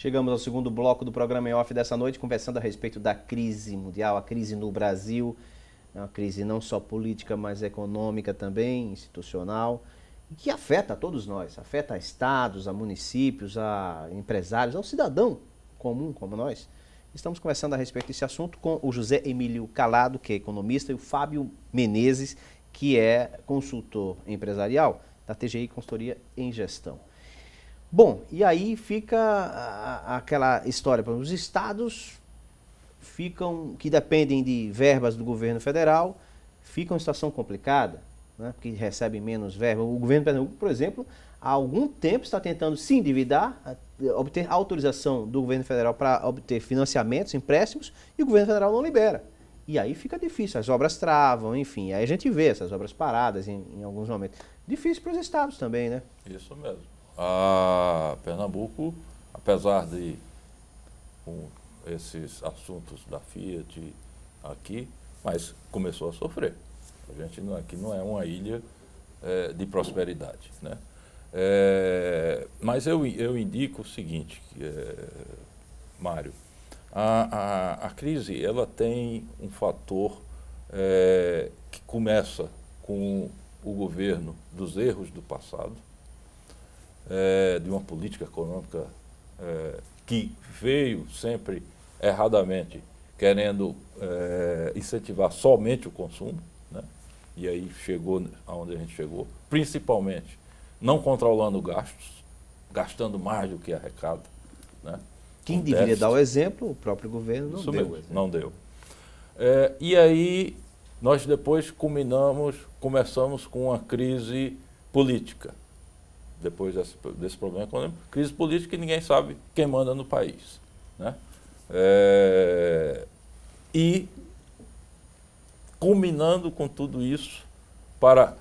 Chegamos ao segundo bloco do programa em off dessa noite, conversando a respeito da crise mundial, a crise no Brasil, uma crise não só política, mas econômica também, institucional, que afeta a todos nós, afeta a estados, a municípios, a empresários, ao cidadão comum como nós. Estamos conversando a respeito desse assunto com o José Emílio Calado, que é economista, e o Fábio Menezes, que é consultor empresarial da TGI Consultoria em Gestão. Bom, e aí fica aquela história, para os estados que dependem de verbas do governo federal, ficam em situação complicada, né, porque recebem menos verba. O governo de Pernambuco, por exemplo, há algum tempo está tentando se endividar, obter autorização do governo federal para obter financiamentos, empréstimos, e o governo federal não libera. E aí fica difícil, as obras travam, enfim, aí a gente vê essas obras paradas em alguns momentos. Difícil para os estados também, né? Isso mesmo. A Pernambuco, apesar de com esses assuntos da Fiat aqui, mas começou a sofrer. A gente aqui não é uma ilha de prosperidade, né? Mas eu indico o seguinte, Mário, a crise ela tem um fator que começa com o governo dos erros do passado, de uma política econômica que veio sempre erradamente querendo incentivar somente o consumo, né? E aí chegou aonde a gente chegou, principalmente não controlando gastos, gastando mais do que arrecada, né? Quem deveria dar o exemplo, o próprio governo não deu. Mesmo, não deu. E aí nós depois começamos com uma crise política. Depois desse problema econômico, crise política, e ninguém sabe quem manda no país, né? E culminando com tudo isso, para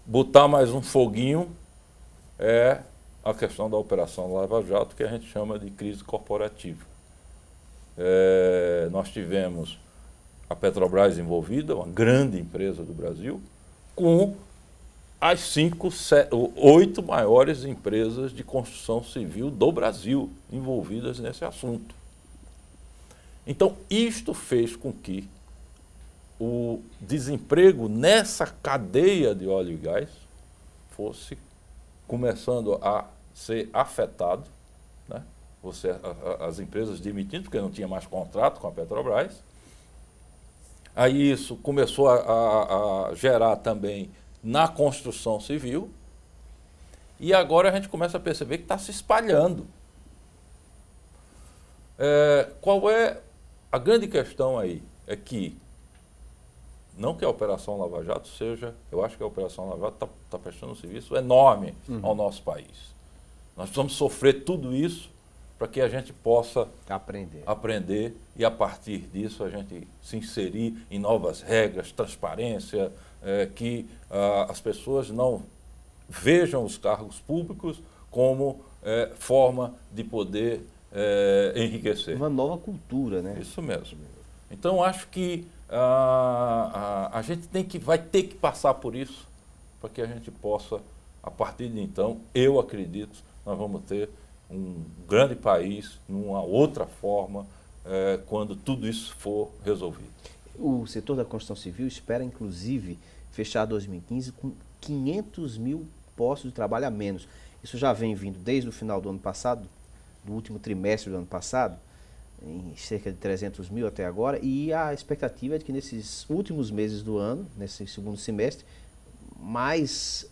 botar mais um foguinho, é a questão da Operação Lava Jato, que a gente chama de crise corporativa. Nós tivemos a Petrobras envolvida, uma grande empresa do Brasil, com as 8 maiores empresas de construção civil do Brasil envolvidas nesse assunto. Então, isto fez com que o desemprego nessa cadeia de óleo e gás fosse começando a ser afetado, né? As empresas demitindo, porque não tinha mais contrato com a Petrobras. Aí isso começou a gerar também na construção civil, e agora a gente começa a perceber que está se espalhando. Qual é a grande questão aí? É que, não que a Operação Lava Jato seja, eu acho que a Operação Lava Jato está prestando um serviço enorme ao nosso país. Nós precisamos sofrer tudo isso para que a gente possa aprender e, a partir disso, a gente se inserir em novas regras, transparência, que as pessoas não vejam os cargos públicos como forma de poder enriquecer. Uma nova cultura, né? Isso mesmo. Então, acho que a gente vai ter que passar por isso para que a gente possa, a partir de então, eu acredito, nós vamos ter um grande país, numa outra forma, quando tudo isso for resolvido. O setor da construção civil espera, inclusive, fechar 2015 com 500 mil postos de trabalho a menos. Isso já vem vindo desde o final do ano passado, do último trimestre do ano passado, em cerca de 300 mil até agora, e a expectativa é de que nesses últimos meses do ano, nesse segundo semestre, mais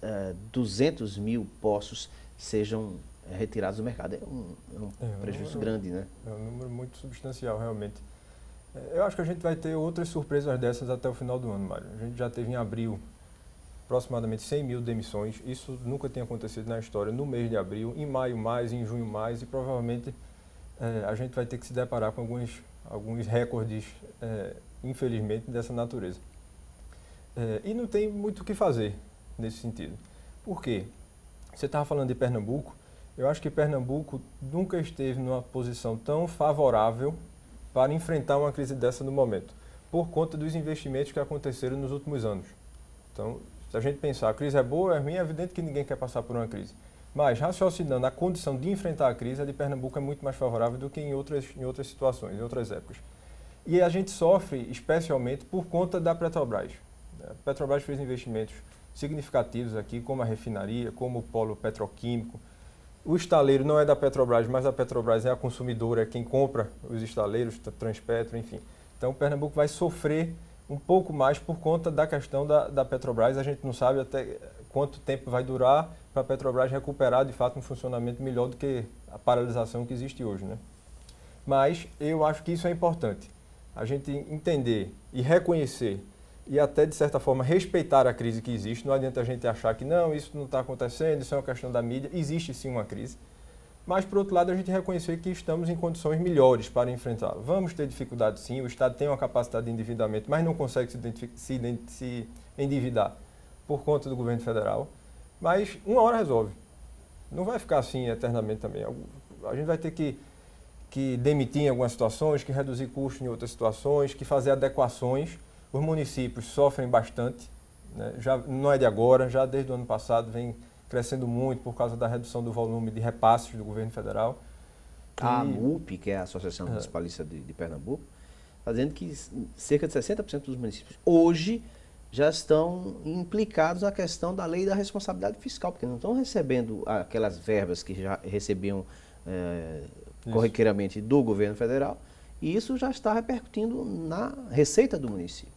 200 mil postos sejam retirados do mercado. É um prejuízo grande, né? É um número muito substancial, realmente. Eu acho que a gente vai ter outras surpresas dessas até o final do ano, Mário. A gente já teve em abril aproximadamente 100 mil demissões. Isso nunca tinha acontecido na história no mês de abril. Em maio mais, em junho mais, e provavelmente a gente vai ter que se deparar com alguns recordes, infelizmente, dessa natureza. E não tem muito o que fazer nesse sentido. Por quê? Você estava falando de Pernambuco. Eu acho que Pernambuco nunca esteve numa posição tão favorável para enfrentar uma crise dessa no momento, por conta dos investimentos que aconteceram nos últimos anos. Então, se a gente pensar, a crise é boa, é ruim, é evidente que ninguém quer passar por uma crise. Mas, raciocinando, a condição de enfrentar a crise, a de Pernambuco é muito mais favorável do que em outras situações, em outras épocas. E a gente sofre especialmente por conta da Petrobras. A Petrobras fez investimentos significativos aqui, como a refinaria, como o polo petroquímico. O estaleiro não é da Petrobras, mas a Petrobras é a consumidora, é quem compra os estaleiros, Transpetro, enfim. Então, o Pernambuco vai sofrer um pouco mais por conta da questão da Petrobras. A gente não sabe até quanto tempo vai durar para a Petrobras recuperar, de fato, um funcionamento melhor do que a paralisação que existe hoje, né? Mas eu acho que isso é importante. A gente entender e reconhecer e até, de certa forma, respeitar a crise que existe. Não adianta a gente achar que não, isso não está acontecendo, isso é uma questão da mídia. Existe sim uma crise. Mas, por outro lado, a gente reconhecer que estamos em condições melhores para enfrentá-la. Vamos ter dificuldade sim, o Estado tem uma capacidade de endividamento, mas não consegue se endividar por conta do governo federal. Mas uma hora resolve. Não vai ficar assim eternamente também. A gente vai ter que demitir em algumas situações, que reduzir custos em outras situações, que fazer adequações. Os municípios sofrem bastante, né? Já não é de agora, já desde o ano passado vem crescendo muito por causa da redução do volume de repasses do governo federal. A AMUP, que é a Associação Municipalista de Pernambuco, está dizendo que cerca de 60% dos municípios hoje já estão implicados na questão da lei da responsabilidade fiscal, porque não estão recebendo aquelas verbas que já recebiam corriqueiramente do governo federal, e isso já está repercutindo na receita do município.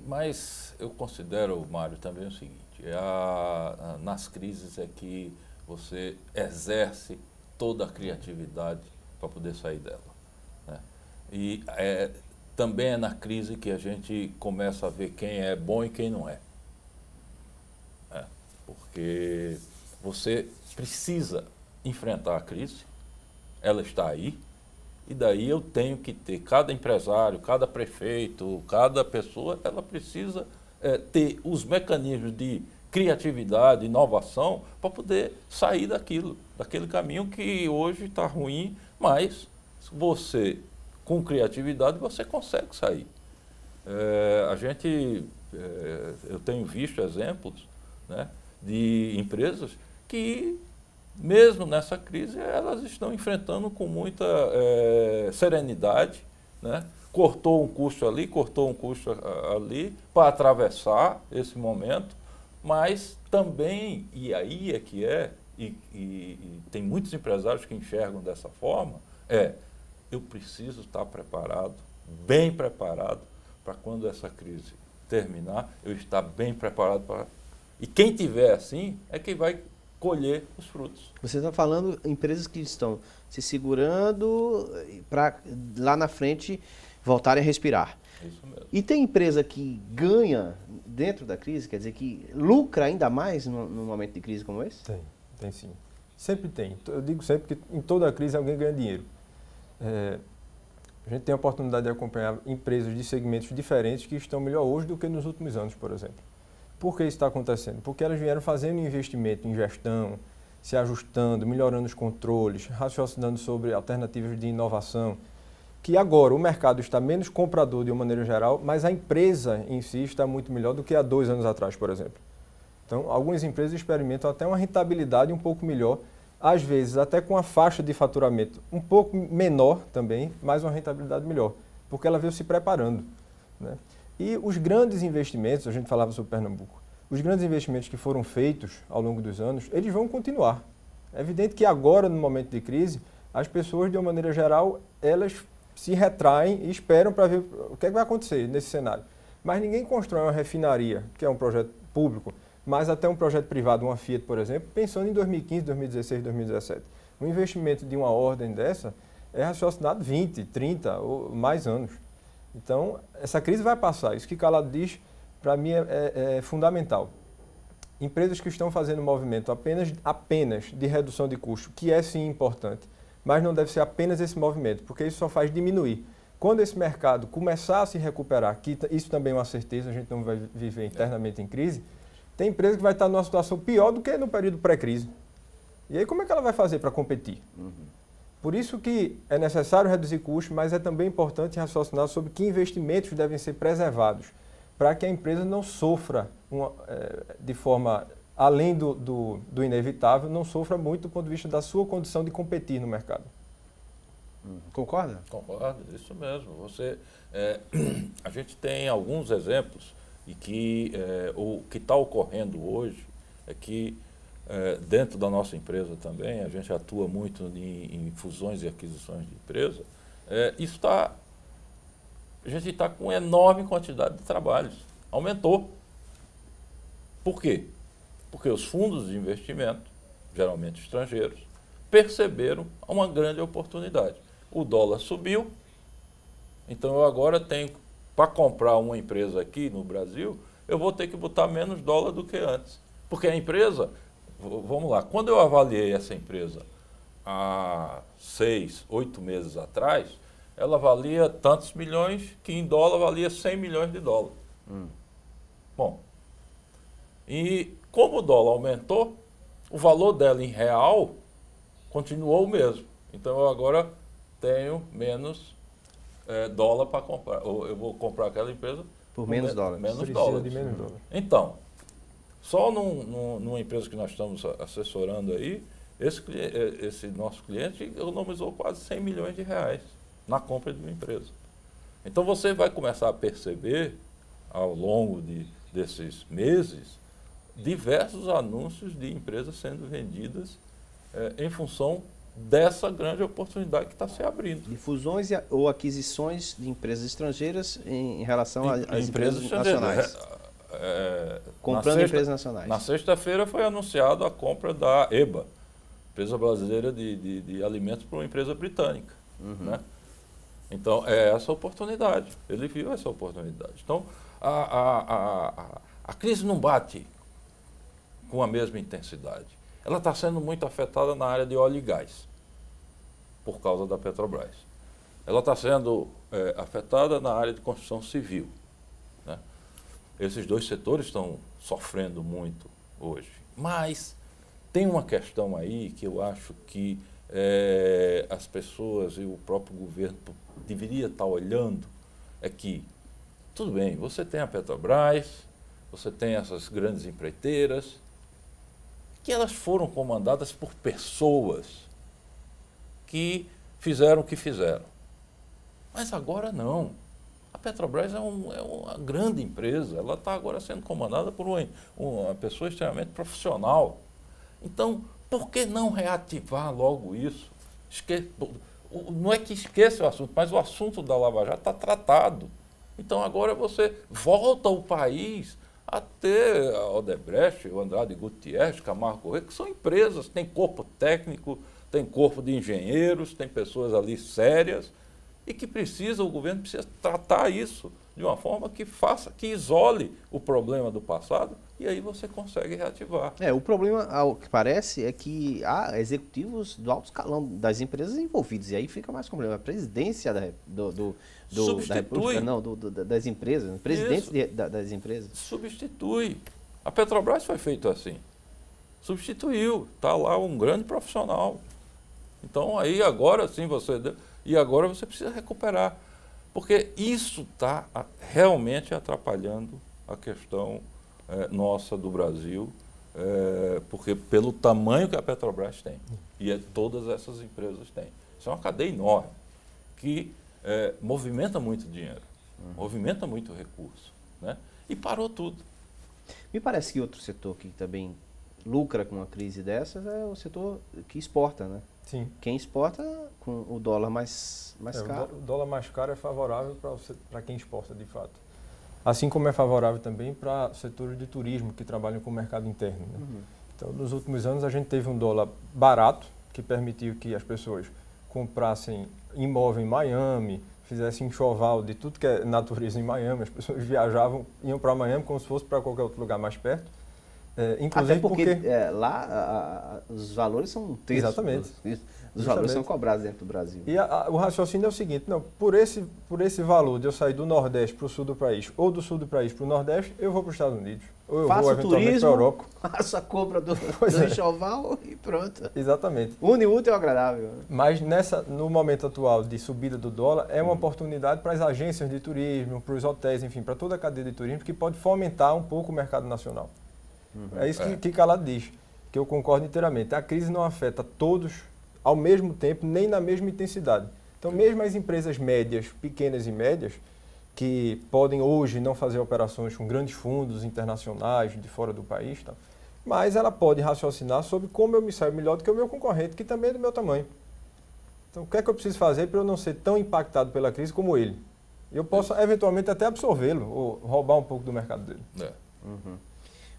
Mas eu considero, Mário, também o seguinte, nas crises é que você exerce toda a criatividade para poder sair dela, né? E também é na crise que a gente começa a ver quem é bom e quem não é. Porque você precisa enfrentar a crise, ela está aí, e daí eu tenho que ter, cada empresário, cada prefeito, cada pessoa, ela precisa ter os mecanismos de criatividade, inovação, para poder sair daquele caminho que hoje está ruim, mas você, com criatividade, você consegue sair. Eu tenho visto exemplos, né, de empresas que, mesmo nessa crise, elas estão enfrentando com muita serenidade, né? Cortou um custo ali, cortou um custo ali para atravessar esse momento, mas também, e aí é que e tem muitos empresários que enxergam dessa forma, eu preciso estar preparado, bem preparado, para quando essa crise terminar, eu estar bem preparado para... E quem tiver assim é quem vai colher os frutos. Você está falando empresas que estão se segurando para lá na frente voltarem a respirar. Isso mesmo. E tem empresa que ganha dentro da crise, quer dizer, que lucra ainda mais num momento de crise como esse? Tem sim. Sempre tem. Eu digo sempre que em toda crise alguém ganha dinheiro. A gente tem a oportunidade de acompanhar empresas de segmentos diferentes que estão melhor hoje do que nos últimos anos, por exemplo. Por que isso está acontecendo? Porque elas vieram fazendo investimento em gestão, se ajustando, melhorando os controles, raciocinando sobre alternativas de inovação, que agora o mercado está menos comprador de uma maneira geral, mas a empresa em si está muito melhor do que há 2 anos atrás, por exemplo. Então, algumas empresas experimentam até uma rentabilidade um pouco melhor, às vezes até com a faixa de faturamento um pouco menor também, mas uma rentabilidade melhor, porque ela veio se preparando, né? E os grandes investimentos, a gente falava sobre Pernambuco, os grandes investimentos que foram feitos ao longo dos anos, eles vão continuar. É evidente que agora, no momento de crise, as pessoas, de uma maneira geral, elas se retraem e esperam para ver o que é que vai acontecer nesse cenário. Mas ninguém constrói uma refinaria, que é um projeto público, mas até um projeto privado, uma Fiat, por exemplo, pensando em 2015, 2016, 2017. Um investimento de uma ordem dessa é raciocinado 20, 30 ou mais anos. Então, essa crise vai passar. Isso que Calado diz, para mim, é fundamental. Empresas que estão fazendo um movimento apenas de redução de custo, que é sim importante, mas não deve ser apenas esse movimento, porque isso só faz diminuir. Quando esse mercado começar a se recuperar, que isso também é uma certeza, a gente não vai viver internamente em crise, tem empresa que vai estar numa situação pior do que no período pré-crise. E aí como é que ela vai fazer para competir? Por isso que é necessário reduzir custos, mas é também importante raciocinar sobre que investimentos devem ser preservados, para que a empresa não sofra de forma além do inevitável, não sofra muito do ponto de vista da sua condição de competir no mercado. Concorda? Concordo, isso mesmo. A gente tem alguns exemplos e que o que está ocorrendo hoje é que dentro da nossa empresa também, a gente atua muito em fusões e aquisições de empresa, a gente está com enorme quantidade de trabalhos. Aumentou. Por quê? Porque os fundos de investimento, geralmente estrangeiros, perceberam uma grande oportunidade. O dólar subiu, então eu agora tenho, para comprar uma empresa aqui no Brasil, eu vou ter que botar menos dólar do que antes. Porque a empresa, vamos lá, quando eu avaliei essa empresa há 6, 8 meses atrás, ela valia tantos milhões que em dólar valia 100 milhões de dólares. Bom, e como o dólar aumentou, o valor dela em real continuou o mesmo. Então eu agora tenho menos dólar para comprar. Ou eu vou comprar aquela empresa por menos dólares. Menos dólares. Então, só numa empresa que nós estamos assessorando aí, esse nosso cliente economizou quase 100 milhões de reais na compra de uma empresa. Então você vai começar a perceber, ao longo desses meses, diversos anúncios de empresas sendo vendidas em função dessa grande oportunidade que está se abrindo. De fusões ou aquisições de empresas estrangeiras em relação às empresas nacionais. Comprando empresas nacionais. Na sexta-feira foi anunciado a compra da EBA, empresa brasileira de alimentos, para uma empresa britânica. Né? Então, é essa oportunidade. Ele viu essa oportunidade. Então, a crise não bate com a mesma intensidade. Ela está sendo muito afetada na área de óleo e gás, por causa da Petrobras. Ela está sendo afetada na área de construção civil. Né? Esses dois setores estão sofrendo muito hoje. Mas tem uma questão aí que eu acho que as pessoas e o próprio governo deveria estar olhando, é que, tudo bem, você tem a Petrobras, você tem essas grandes empreiteiras, que elas foram comandadas por pessoas que fizeram o que fizeram. Mas agora não. A Petrobras é uma grande empresa, ela está agora sendo comandada por uma pessoa extremamente profissional. Então, por que não reativar logo isso? Não é que esqueça o assunto, mas o assunto da Lava Jato está tratado. Então agora você volta o país a ter a Odebrecht, o Andrade Gutierrez, Camargo Corrêa, que são empresas, tem corpo técnico, tem corpo de engenheiros, tem pessoas ali sérias e que o governo precisa tratar isso de uma forma que isole o problema do passado e aí você consegue reativar. O problema, ao que parece, é que há executivos do alto escalão das empresas envolvidos e aí fica mais complicado. A presidência da República, das empresas, presidentes das empresas. Substitui. A Petrobras foi feito assim. Substituiu. Está lá um grande profissional. Então aí agora sim agora você precisa recuperar. Porque isso está realmente atrapalhando a questão nossa do Brasil, porque pelo tamanho que a Petrobras tem, e todas essas empresas têm. Isso é uma cadeia enorme, que movimenta muito dinheiro, movimenta muito recurso, né? E parou tudo. Me parece que outro setor que também lucra com uma crise dessas é o setor que exporta, né? Sim. Quem exporta com o dólar mais caro. O dólar mais caro é favorável para quem exporta, de fato. Assim como é favorável também para setores de turismo que trabalham com o mercado interno. Né? Então, nos últimos anos, a gente teve um dólar barato, que permitiu que as pessoas comprassem imóvel em Miami, fizessem enxoval de tudo que é natureza em Miami. As pessoas viajavam, iam para Miami como se fosse para qualquer outro lugar mais perto. Inclusive até porque lá os valores são um terço. Exatamente. Os valores são cobrados dentro do Brasil. E o raciocínio é o seguinte, não, por esse valor de eu sair do Nordeste para o Sul do país, ou do Sul do país para o Nordeste, eu vou para os Estados Unidos. Ou eu faço vou eventualmente para a Europa. Faço a compra do enxoval e pronto. Exatamente. Une útil e agradável. Mas no momento atual de subida do dólar, é uma oportunidade para as agências de turismo, para os hotéis, enfim, para toda a cadeia de turismo, que pode fomentar um pouco o mercado nacional. É isso que Calado diz, que eu concordo inteiramente. A crise não afeta todos ao mesmo tempo, nem na mesma intensidade. Então, mesmo as empresas médias, pequenas e médias, que podem hoje não fazer operações com grandes fundos internacionais de fora do país, tá? Mas ela pode raciocinar sobre como eu me saio melhor do que o meu concorrente, que também é do meu tamanho. Então, o que é que eu preciso fazer para eu não ser tão impactado pela crise como ele? Eu posso, eventualmente, até absorvê-lo ou roubar um pouco do mercado dele.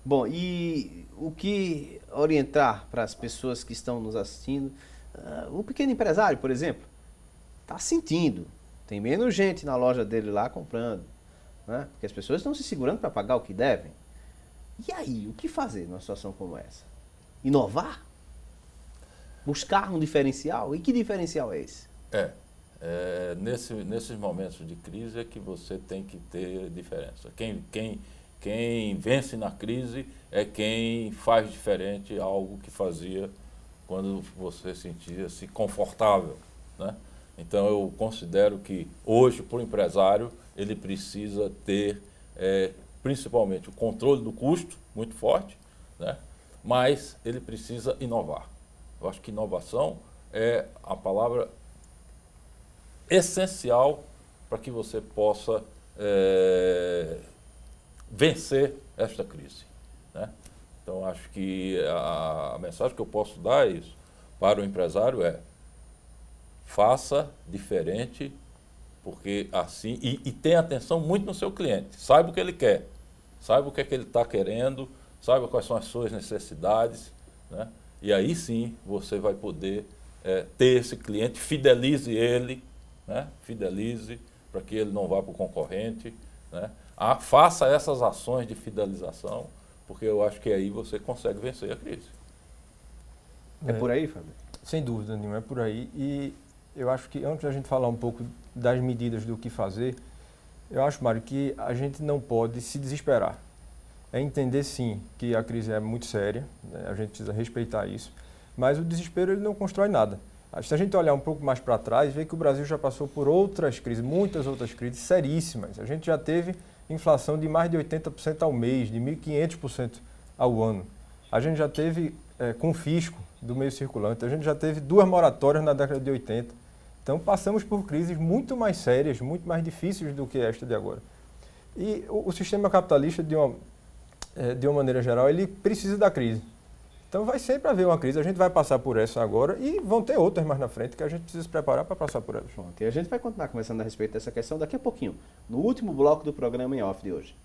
Bom, e o que orientar para as pessoas que estão nos assistindo? O pequeno empresário, por exemplo, está sentindo. Tem menos gente na loja dele lá comprando, né? Porque as pessoas estão se segurando para pagar o que devem. E aí, o que fazer numa situação como essa? Inovar? Buscar um diferencial? E que diferencial é esse? Nesses momentos de crise é que você tem que ter diferença. Quem vence na crise é quem faz diferente algo que fazia quando você sentia-se confortável, né? Então eu considero que hoje, para o empresário, ele precisa ter principalmente o controle do custo muito forte, né? Mas ele precisa inovar. Eu acho que inovação é a palavra essencial para que você possa vencer esta crise, né? Então, acho que a mensagem que eu posso dar é isso. Para o empresário faça diferente, porque assim, e tenha atenção muito no seu cliente. Saiba o que ele quer, saiba o que é que ele está querendo, saiba quais são as suas necessidades, né? E aí sim você vai poder ter esse cliente, fidelize ele, né? Fidelize para que ele não vá para o concorrente, né? Faça essas ações de fidelização, porque eu acho que aí você consegue vencer a crise. É por aí, Fábio? Sem dúvida nenhuma, é por aí. E eu acho que antes da gente falar um pouco das medidas do que fazer, eu acho, Mário, que a gente não pode se desesperar. É entender, sim, que a crise é muito séria, né? A gente precisa respeitar isso, mas o desespero ele não constrói nada. Se a gente olhar um pouco mais para trás, vê que o Brasil já passou por outras crises, muitas outras crises seríssimas. A gente já teve inflação de mais de 80% ao mês, de 1.500% ao ano. A gente já teve confisco do meio circulante, a gente já teve 2 moratórias na década de 80. Então passamos por crises muito mais sérias, muito mais difíceis do que esta de agora. E o sistema capitalista, de uma maneira geral, ele precisa da crise. Então vai sempre haver uma crise, a gente vai passar por essa agora e vão ter outras mais na frente que a gente precisa se preparar para passar por elas. Pronto, e a gente vai continuar conversando a respeito dessa questão daqui a pouquinho, no último bloco do programa Em Off de hoje.